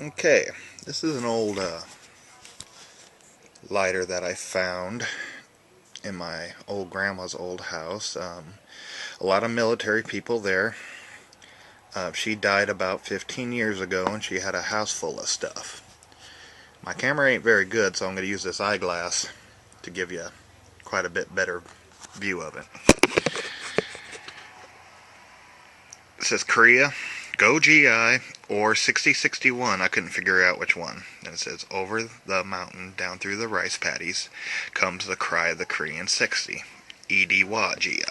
Okay, this is an old lighter that I found in my old grandma's old house. A lot of military people there. She died about 15 years ago and she had a house full of stuff. My camera ain't very good, so I'm going to use this eyeglass to give you quite a bit better view of it. It says Korea, Go GI, or 6061. I couldn't figure out which one. And it says, over the mountain, down through the rice paddies, comes the cry of the Korean 60. EDY GI.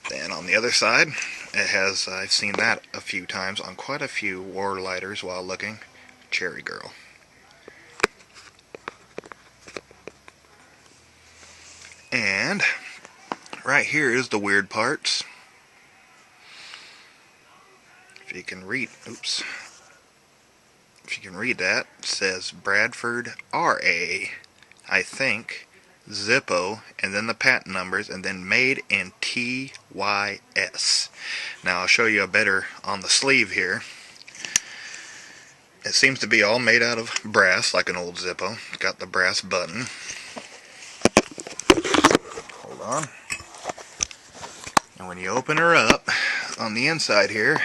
Then on the other side, it has, I've seen that a few times on quite a few war lighters while looking, Cherry Girl. And right here is the weird parts. If you can read, oops. If you can read that, it says Bradford RA, I think, Zippo, and then the patent numbers, and then made in T.Y.S. Now I'll show you a better on the sleeve here. It seems to be all made out of brass, like an old Zippo. It's got the brass button. Hold on. And when you open her up, on the inside here,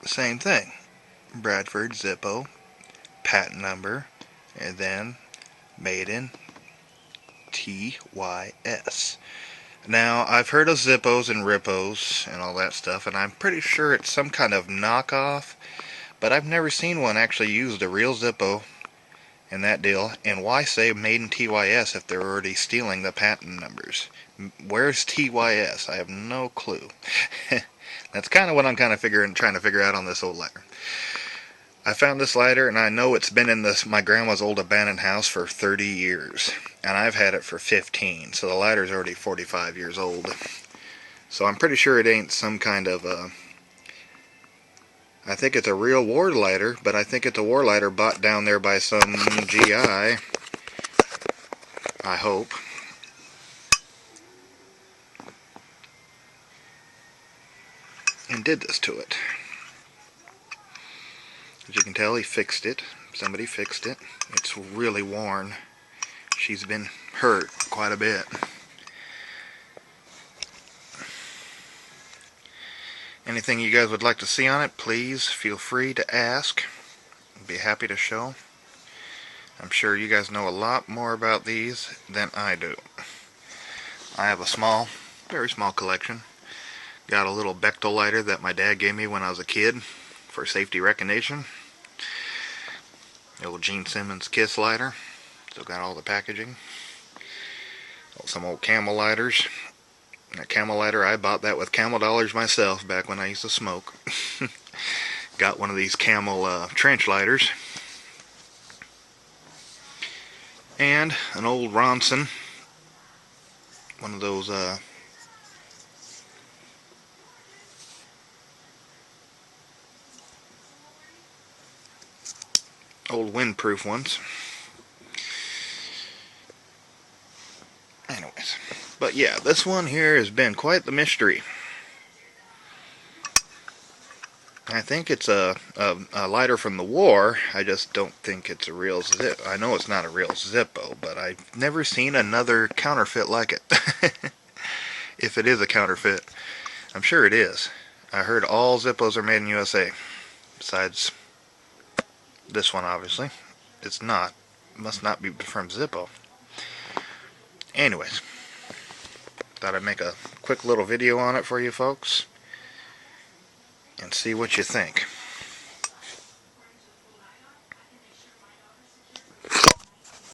same thing. Bradford Zippo, patent number, and then made in T.Y.S. Now, I've heard of Zippos and Rippos and all that stuff, and I'm pretty sure it's some kind of knockoff, but I've never seen one actually use the real Zippo and that deal. And why say made in T.Y.S. if they're already stealing the patent numbers? Where's T.Y.S.? I have no clue. That's kind of what I'm trying to figure out on this old lighter. I found this lighter, and I know it's been in my grandma's old abandoned house for 30 years, and I've had it for 15, so the lighter's already 45 years old. So I'm pretty sure it ain't some kind of I think it's a real war lighter, but I think it's a war lighter bought down there by some GI. I hope. And did this to it. As you can tell, he fixed it. Somebody fixed it. It's really worn. She's been hurt quite a bit. Anything you guys would like to see on it, please feel free to ask. I'd be happy to show. I'm sure you guys know a lot more about these than I do. I have a small, very small collection. Got a little Bechtel lighter that my dad gave me when I was a kid for safety recognition. The old Gene Simmons Kiss lighter. Still got all the packaging. Some old Camel lighters. That Camel lighter, I bought that with Camel dollars myself back when I used to smoke. Got one of these Camel trench lighters. And an old Ronson. One of those old windproof ones. Anyways, but yeah, this one here has been quite the mystery. I think it's a lighter from the war. I just don't think it's a real Zippo. I know it's not a real Zippo, but I've never seen another counterfeit like it. If it is a counterfeit, I'm sure it is. I heard all Zippos are made in USA, besides this one, obviously. It's not. Must not be from Zippo. Anyways, thought I'd make a quick little video on it for you folks and see what you think.